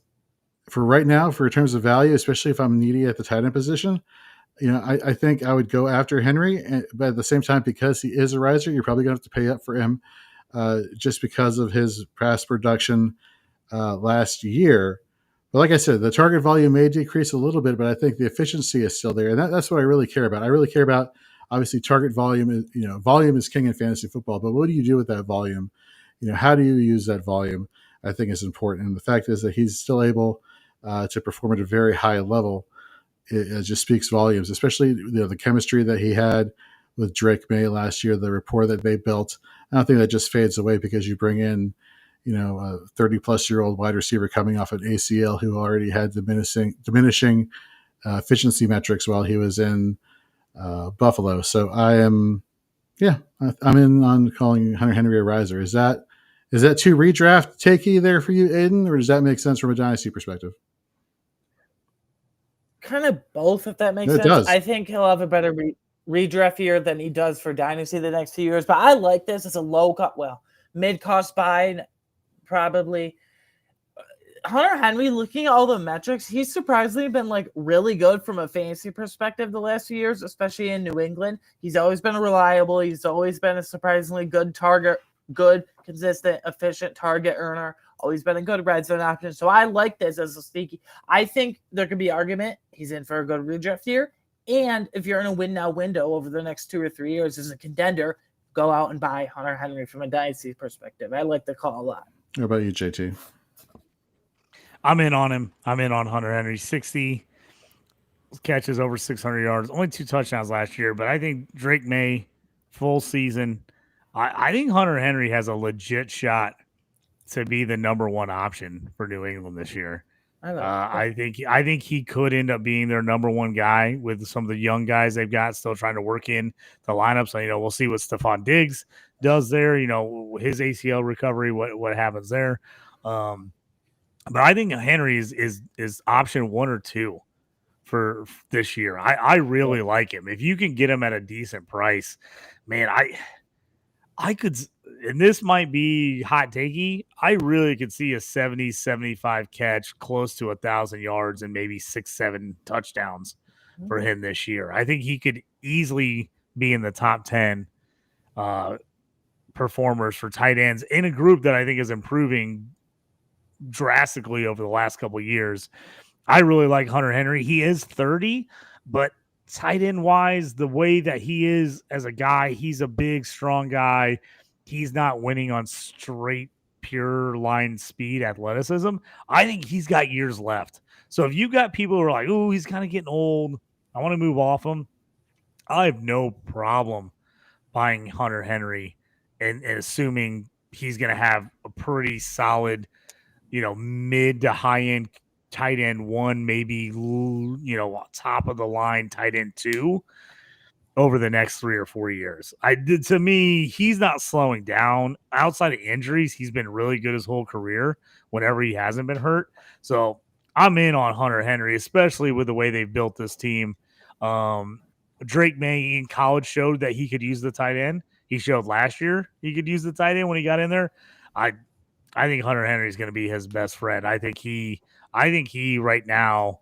for right now, for terms of value, especially if I'm needy at the tight end position, I think I would go after Henry, but at the same time, because he is a riser, you're probably going to have to pay up for him. Just because of his past production last year. But like I said, the target volume may decrease a little bit, but I think the efficiency is still there. And that's what I really care about. I really care about, obviously, target volume. Volume is king in fantasy football, but what do you do with that volume? How do you use that volume? I think is important. And the fact is that he's still able to perform at a very high level. it just speaks volumes, especially the chemistry that he had with Drake May last year, the rapport that they built. I don't think that just fades away because you bring in, a 30-plus-year-old wide receiver coming off an ACL who already had diminishing efficiency metrics while he was in Buffalo. So I'm in on calling Hunter Henry a riser. Is that too redraft takey there for you, Aiden, or does that make sense from a dynasty perspective? Kind of both, if that makes It sense. does. I think he'll have a better redraft year than he does for dynasty the next 2 years. But I like this. It's a mid-cost buy, probably. Hunter Henry, looking at all the metrics, he's surprisingly been really good from a fantasy perspective the last few years, especially in New England. He's always been reliable. He's always been a surprisingly good target, good, consistent, efficient target earner. Always been a good red zone option. So I like this as a sneaky. I think there could be argument he's in for a good redraft year. And if you're in a win now window over the next 2 or 3 years as a contender, go out and buy Hunter Henry from a dynasty perspective. I like the call a lot. What about you, JT? I'm in on him. I'm in on Hunter Henry. 60 catches, over 600 yards, only 2 touchdowns last year. But I think Drake May, full season. I think Hunter Henry has a legit shot to be the number one option for New England this year. I think he could end up being their number one guy with some of the young guys they've got still trying to work in the lineup. So, we'll see what Stephon Diggs does there, his ACL recovery, what happens there. But I think Henry is option 1 or 2 for this year. I really like him. If you can get him at a decent price, man, I could, and this might be hot takey, I really could see a 70, 75 catch, close to 1,000 yards, and maybe 6-7 touchdowns for him this year. I think he could easily be in the top 10 performers for tight ends in a group that I think is improving drastically over the last couple of years. I really like Hunter Henry. He is 30, but tight end wise, the way that he is as a guy, he's a big, strong guy. He's not winning on straight, pure line speed athleticism. I think he's got years left. So if you got people who are like, oh, he's kind of getting old, I want to move off him, I have no problem buying Hunter Henry and assuming he's going to have a pretty solid, mid to high end tight end 1, maybe, top of the line tight end 2 over the next 3 or 4 years. To me, he's not slowing down. Outside of injuries, he's been really good his whole career whenever he hasn't been hurt. So I'm in on Hunter Henry, especially with the way they've built this team. Drake May in college showed that he could use the tight end. He showed last year he could use the tight end when he got in there. I think Hunter Henry is going to be his best friend. I think he right now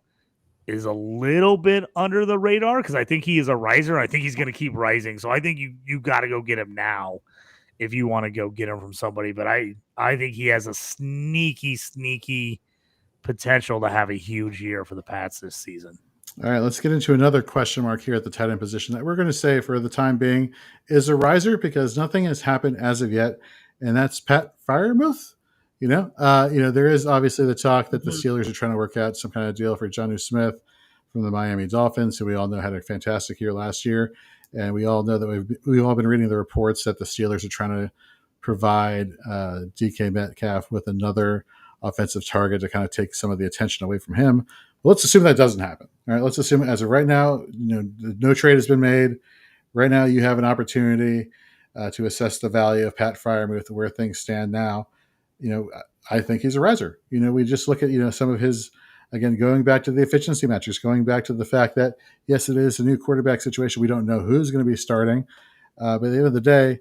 is a little bit under the radar because I think he is a riser. I think he's going to keep rising. So I think you got to go get him now if you want to go get him from somebody. But I think he has a sneaky potential to have a huge year for the Pats this season. All right, let's get into another question mark here at the tight end position that we're going to say for the time being is a riser because nothing has happened as of yet, and that's Pat Freiermuth. There is obviously the talk that the Steelers are trying to work out some kind of deal for Jonnu Smith from the Miami Dolphins, who we all know had a fantastic year last year, and we all know that we've all been reading the reports that the Steelers are trying to provide DK Metcalf with another offensive target to kind of take some of the attention away from him. Well, let's assume that doesn't happen. All right, let's assume as of right now, no trade has been made. Right now, you have an opportunity to assess the value of Pat Freiermuth, where things stand now. I think he's a riser. We just look at, some of his, again, going back to the efficiency metrics, going back to the fact that, yes, it is a new quarterback situation. We don't know who's going to be starting. But at the end of the day,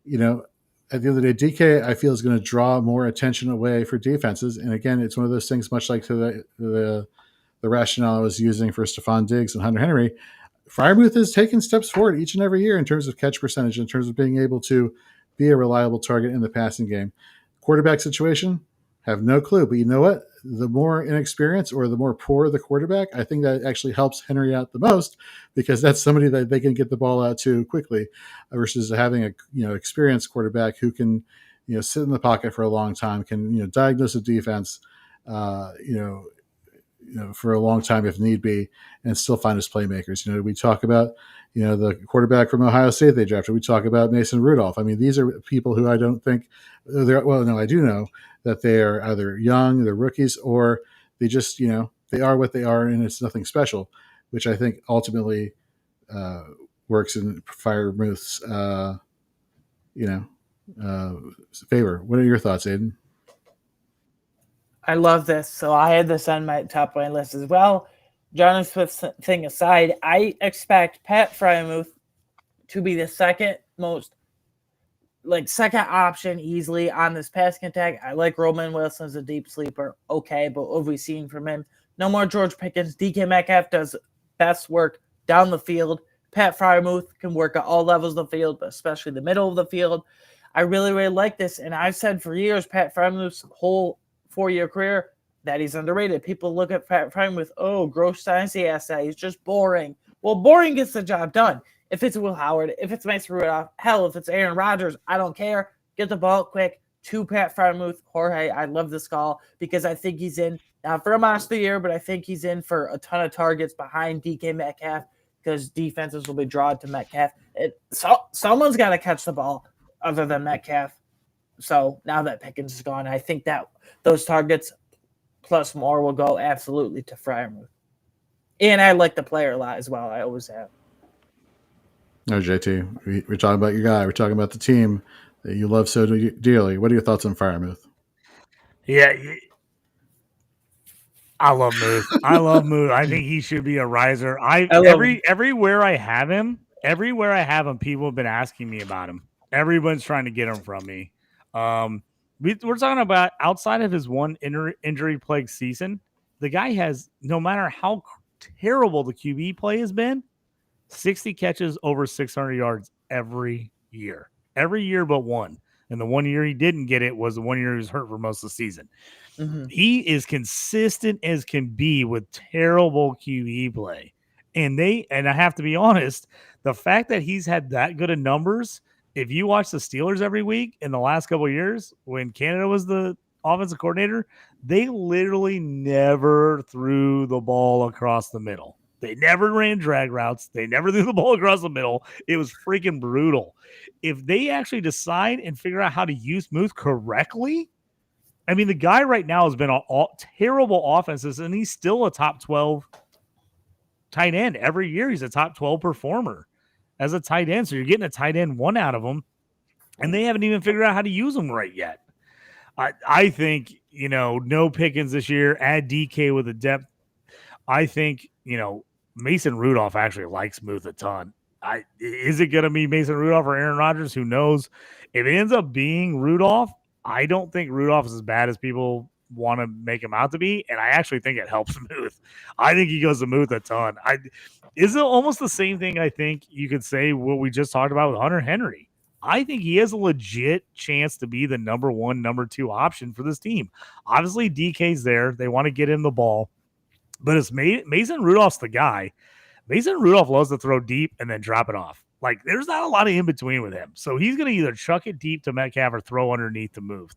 DK, I feel, is going to draw more attention away for defenses. And again, it's one of those things, much like to the rationale I was using for Stephon Diggs and Hunter Henry. Freiermuth has taken steps forward each and every year in terms of catch percentage, in terms of being able to be a reliable target in the passing game. Quarterback situation, have no clue. But you know what? The more inexperienced or the more poor the quarterback, I think that actually helps Henry out the most because that's somebody that they can get the ball out to quickly versus having a experienced quarterback who can sit in the pocket for a long time, can diagnose a defense, for a long time if need be, and still find his playmakers. We talk about the quarterback from Ohio State they drafted. We talk about Mason Rudolph. I mean, these are people who I don't think I do know that they are either young, they're rookies, or they just they are what they are, and it's nothing special, which I think ultimately works in Freiermuth's favor. What are your thoughts, Aiden? I love this. So I had this on my top of my list as well. Jonathan Swift's thing aside, I expect Pat Freiermuth to be the second option easily on this passing attack. I like Roman Wilson as a deep sleeper. Okay, but what have we seen from him? No more George Pickens. DK Metcalf does best work down the field. Pat Freiermuth can work at all levels of the field, but especially the middle of the field. I really, really like this. And I've said for years, Pat Freiermuth's whole 4-year career, that he's underrated. People look at Pat Freiermuth, gross dynasty asset. He's just boring. Well, boring gets the job done. If it's Will Howard, if it's Mason Rudolph, hell, if it's Aaron Rodgers, I don't care. Get the ball quick to Pat Freiermuth. Jorge, I love this call because I think he's in, not for a monster year, but I think he's in for a ton of targets behind DK Metcalf because defenses will be drawn to Metcalf. Someone's got to catch the ball other than Metcalf. So now that Pickens is gone, I think that those targets plus more will go absolutely to Freiermuth. And I like the player a lot as well. I always have. No, JT, we're talking about your guy. We're talking about the team that you love so dearly. What are your thoughts on Freiermuth? Yeah, I love Muth. I think he should be a riser. Everywhere I have him, people have been asking me about him. Everyone's trying to get him from me. We're talking about outside of his one injury-plagued season, the guy has, no matter how terrible the QB play has been, 60 catches over 600 yards every year but one. And the 1 year he didn't get it was the 1 year he was hurt for most of the season. Mm-hmm. He is consistent as can be with terrible QB play. And I have to be honest, the fact that he's had that good of numbers, if you watch the Steelers every week in the last couple of years, when Canada was the offensive coordinator, they literally never threw the ball across the middle. They never ran drag routes. They never threw the ball across the middle. It was freaking brutal. If they actually decide and figure out how to use Muth correctly, I mean, the guy right now has been on terrible offenses, and he's still a top 12 tight end. Every year he's a top 12 performer as a tight end. So you're getting a tight end one out of them, and they haven't even figured out how to use them right yet. I think, no Pickens this year, add DK with a depth. I think, Mason Rudolph actually likes Muth a ton. Is it going to be Mason Rudolph or Aaron Rodgers? Who knows? If it ends up being Rudolph, I don't think Rudolph is as bad as people want to make him out to be, and I actually think it helps Muth. I think he goes to Muth a ton. Is it almost the same thing I think you could say what we just talked about with Hunter Henry? I think he has a legit chance to be the number 1, number 2 option for this team. Obviously, DK's there. They want to get him the ball. But it's Mason Rudolph's the guy. Mason Rudolph loves to throw deep and then drop it off. Like, there's not a lot of in-between with him. So he's going to either chuck it deep to Metcalf or throw underneath to Muth.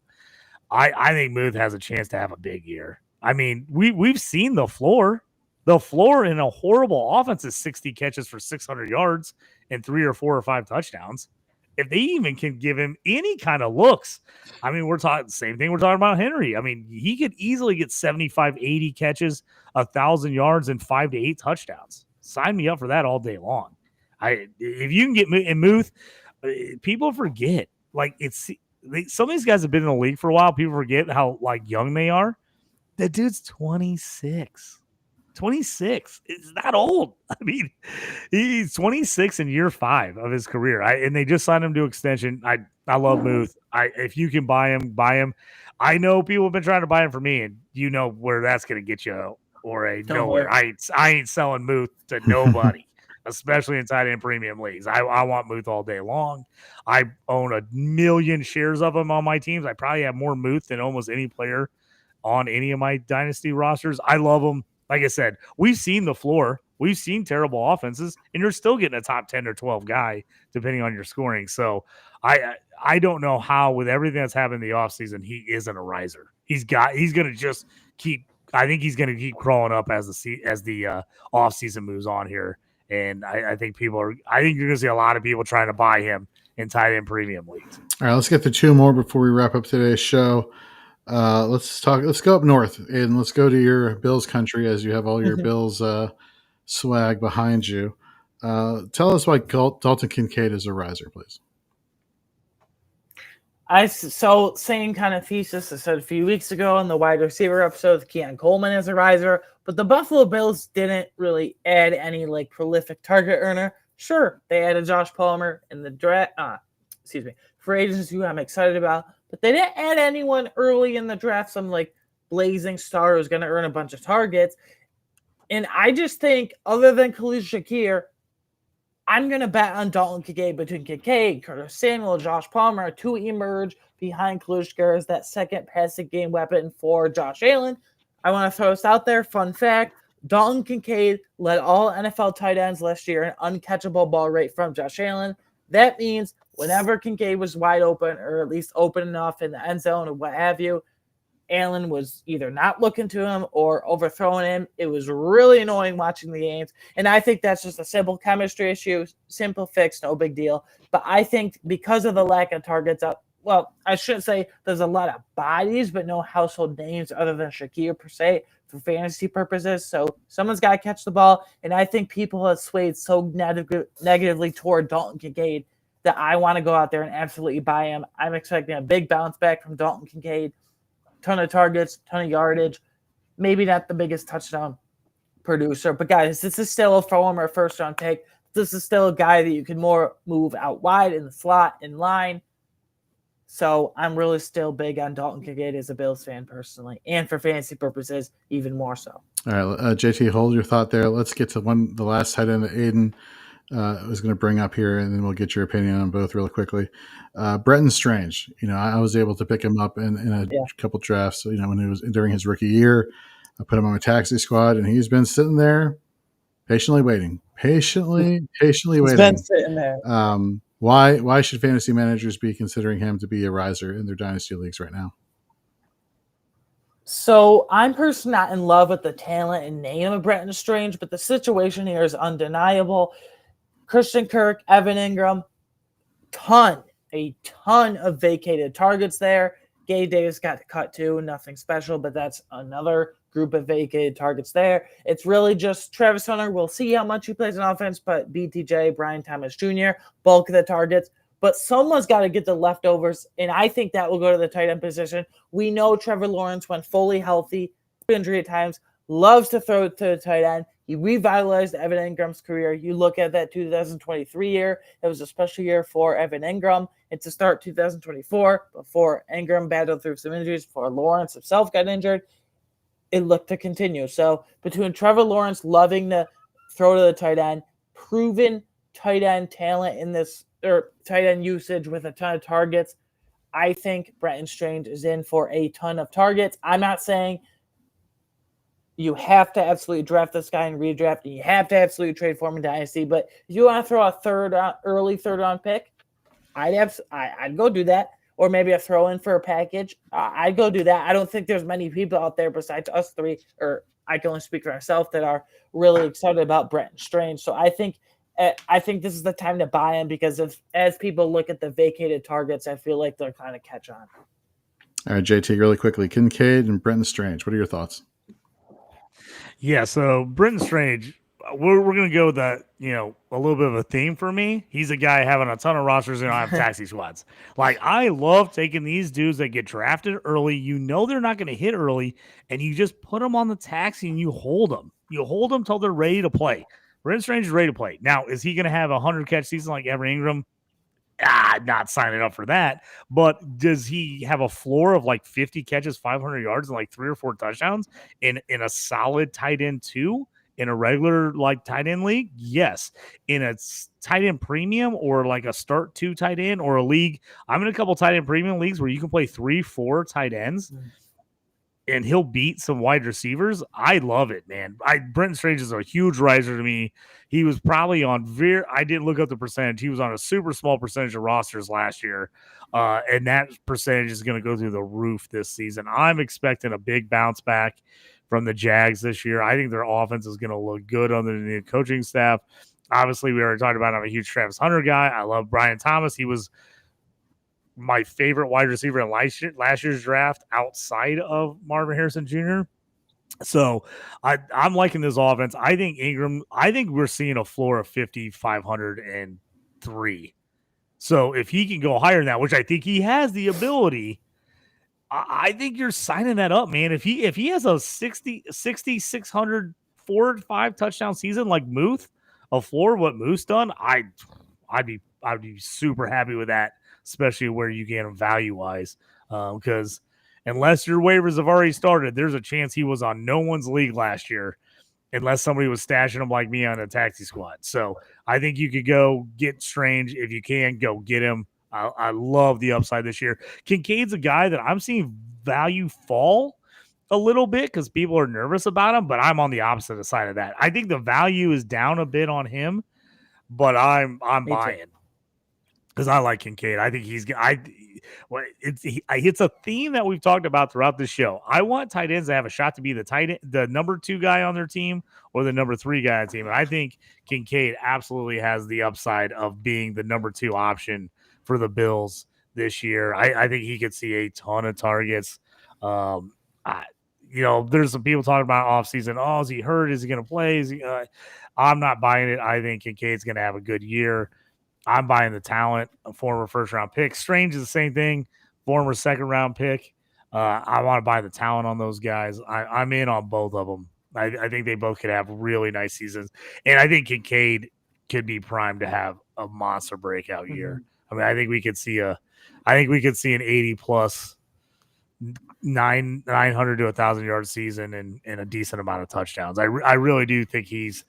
I think Muth has a chance to have a big year. I mean, we've seen the floor. The floor in a horrible offense is 60 catches for 600 yards and 3 or 4 or 5 touchdowns. If they even can give him any kind of looks, I mean, we're talking the same thing we're talking about Henry. I mean, he could easily get 75, 80 catches, 1,000 yards, and 5 to 8 touchdowns. Sign me up for that all day long. If you can get Muth, people forget. Like, some of these guys have been in the league for a while. People forget how young they are. That dude's 26. 26. It's not old. I mean, he's 26 in year 5 of his career. And they just signed him to extension. I love Muth. If you can buy him, buy him. I know people have been trying to buy him for me, and you know where that's going to get you, or nowhere. I ain't selling Muth to nobody, especially in tight end premium leagues. I want Muth all day long. I own 1 million shares of him on my teams. I probably have more Muth than almost any player on any of my dynasty rosters. I love him. Like I said, we've seen the floor. We've seen terrible offenses, and you're still getting a top 10 or 12 guy, depending on your scoring. So I don't know how, with everything that's happened in the offseason, he isn't a riser. He's going to just keep I think he's going to keep crawling up as the off season moves on here. And I think you're going to see a lot of people trying to buy him in tight end premium leagues. All right, let's get to two more before we wrap up today's show. Let's go up north and let's go to your Bills country as you have all your Bills swag behind you. Tell us why Dalton Kincaid is a riser, please. So same kind of thesis I said a few weeks ago in the wide receiver episode. Keon Coleman is a riser, but the Buffalo Bills didn't really add any like prolific target earner. Sure, they added Josh Palmer in the draft. For agency who I'm excited about, but they didn't add anyone early in the draft. Some like blazing star who's going to earn a bunch of targets. And I just think, other than Khalil Shakir, I'm going to bet on Dalton Kincaid between Kincaid, Curtis Samuel, Josh Palmer to emerge behind Khalil Shakir as that second passing game weapon for Josh Allen. I want to throw this out there. Fun fact, Dalton Kincaid led all NFL tight ends last year in uncatchable ball rate from Josh Allen. That means whenever Kincaid was wide open or at least open enough in the end zone or what have you, Allen was either not looking to him or overthrowing him. It was really annoying watching the games. And I think that's just a simple chemistry issue, simple fix, no big deal. But I think because of the lack of targets I shouldn't say there's a lot of bodies, but no household names other than Shakir per se for fantasy purposes. So someone's got to catch the ball. And I think people have swayed so negatively toward Dalton Kincaid that I want to go out there and absolutely buy him. I'm expecting a big bounce back from Dalton Kincaid. Ton of targets, ton of yardage. Maybe not the biggest touchdown producer, but guys, this is still a former first-round pick. This is still a guy that you can more move out wide in the slot, in line. So I'm really still big on Dalton Kincaid as a Bills fan personally, and for fantasy purposes, even more so. All right, JT, hold your thought there. Let's get to the last tight end that Aiden was going to bring up here, and then we'll get your opinion on both really quickly. Brenton Strange, I was able to pick him up in a couple drafts. When he was during his rookie year, I put him on my taxi squad, and he's been sitting there patiently waiting. He's been sitting there. Why should fantasy managers be considering him to be a riser in their dynasty leagues right now? So I'm personally not in love with the talent and name of Brenton Strange, but the situation here is undeniable. Christian Kirk, Evan Ingram, a ton of vacated targets there. Gabe Davis got cut too, nothing special, but that's another group of vacated targets there. It's really just Travis Hunter. We'll see how much he plays on offense, but BTJ, Brian Thomas Jr., bulk of the targets. But someone's got to get the leftovers, and I think that will go to the tight end position. We know Trevor Lawrence, when fully healthy, injury at times, loves to throw it to the tight end. He revitalized Evan Ingram's career. You look at that 2023 year, it was a special year for Evan Ingram. And to start 2024, before Ingram battled through some injuries, before Lawrence himself got injured, it looked to continue. So between Trevor Lawrence loving to throw to the tight end, proven tight end talent in this, or tight end usage with a ton of targets, I think Brenton Strange is in for a ton of targets. I'm not saying you have to absolutely draft this guy in redraft, and you have to absolutely trade for him in Dynasty. But if you want to throw a early third round pick, I'd go do that. Or maybe a throw in for a package. I'd go do that. I don't think there's many people out there besides us three, or I can only speak for myself, that are really excited about Brenton Strange. So I think this is the time to buy him, because as people look at the vacated targets, I feel like they're kind of catch on. All right, JT, really quickly, Kincaid and Brenton Strange. What are your thoughts? Yeah, so Brenton Strange, we're going to go with that, a little bit of a theme for me. He's a guy having a ton of rosters and I have taxi squads. Like, I love taking these dudes that get drafted early. They're not going to hit early, and you just put them on the taxi and you hold them. You hold them till they're ready to play. Brenton Strange is ready to play. Now, is he going to have a 100-catch season like Evan Ingram? Not signing up for that. But does he have a floor of like 50 catches, 500 yards, and like 3 or 4 touchdowns in a solid tight end 2 in a regular like tight end league? Yes. In a tight end premium or like a start 2 tight end or a league, I'm in a couple tight end premium leagues where you can play 3-4 tight ends and he'll beat some wide receivers. I love it, man. Brenton Strange is a huge riser to me. He was probably on I didn't look up the percentage. He was on a super small percentage of rosters last year. And that percentage is going to go through the roof this season. I'm expecting a big bounce back from the Jags this year. I think their offense is going to look good under the new coaching staff. Obviously, we already talked about I'm a huge Travis Hunter guy. I love Brian Thomas. He was my favorite wide receiver in last year's draft outside of Marvin Harrison Jr. So I'm liking this offense. I think we're seeing a floor of 5,503. So if he can go higher than that, which I think he has the ability, I think you're signing that up, man. If he has a 600 4 to 5 touchdown season like Muth, a floor what Muth's done, I'd be super happy with that, especially where you get him value wise. Because unless your waivers have already started, there's a chance he was on no one's league last year, unless somebody was stashing him like me on a taxi squad. So I think you could go get Strange. If you can, go get him. I love the upside this year. Kincaid's a guy that I'm seeing value fall a little bit because people are nervous about him, but I'm on the opposite side of that. I think the value is down a bit on him, but I'm buying because I like Kincaid. I think it's a theme that we've talked about throughout the show. I want tight ends to have a shot to be the number 2 guy on their team or the number 3 guy on the team. And I think Kincaid absolutely has the upside of being the number 2 option for the Bills this year. I think he could see a ton of targets. There's some people talking about offseason. Oh, is he hurt? Is he going to play? I'm not buying it. I think Kincaid's going to have a good year. I'm buying the talent, a former first-round pick. Strange is the same thing, former second-round pick. I want to buy the talent on those guys. I'm in on both of them. I think they both could have really nice seasons. And I think Kincaid could be primed to have a monster breakout year. I mean, I think we could see an 80-plus 900 to 1,000-yard season and a decent amount of touchdowns. I really do think he's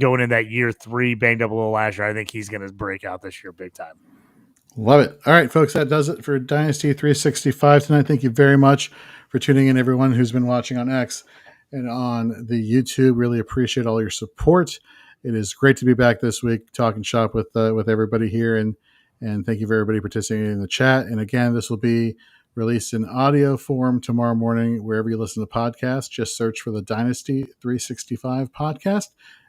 going in that year 3, banged up a little last year. I think he's going to break out this year big time. Love it. All right, folks, that does it for Dynasty 365 tonight. Thank you very much for tuning in, everyone who's been watching on X and on the YouTube. Really appreciate all your support. It is great to be back this week talking shop with everybody here, and thank you for everybody participating in the chat. And again, this will be released in audio form tomorrow morning wherever you listen to podcasts. Just search for the Dynasty 365 podcast,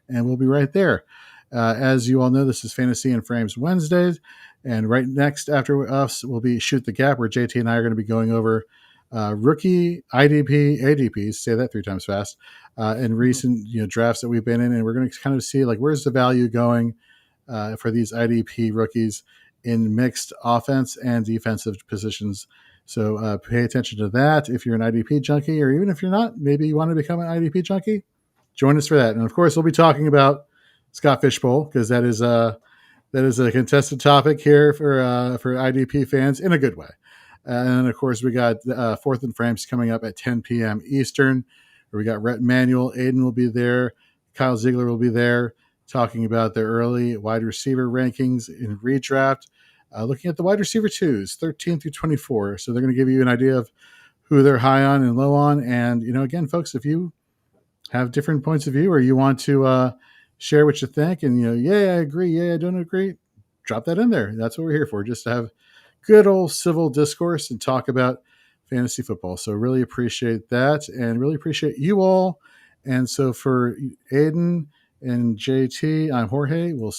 and we'll be right there. As you all know, this is Fantasy and Frames Wednesdays, and right next after us will be Shoot the Gap, where JT and I are going to be going over rookie IDP ADPs. Say that 3 times fast. In recent drafts that we've been in, and we're going to kind of see where's the value going for these IDP rookies in mixed offense and defensive positions. So pay attention to that. If you're an IDP junkie, or even if you're not, maybe you want to become an IDP junkie, join us for that. And of course, we'll be talking about Scott Fishbowl, because that is a contested topic here for IDP fans in a good way. And of course, we got Fourth and Frames coming up at 10 p.m. Eastern, where we got Rhett Manuel, Aiden will be there, Kyle Ziegler will be there, talking about their early wide receiver rankings in redraft, looking at the wide receiver 2s, 13 through 24. So they're going to give you an idea of who they're high on and low on. And, again, folks, if you have different points of view, or you want to share what you think, and, I agree, I don't agree, drop that in there. That's what we're here for, just to have good old civil discourse and talk about fantasy football. So really appreciate that, and really appreciate you all. And so for Aiden and JT, I'm Jorge. We'll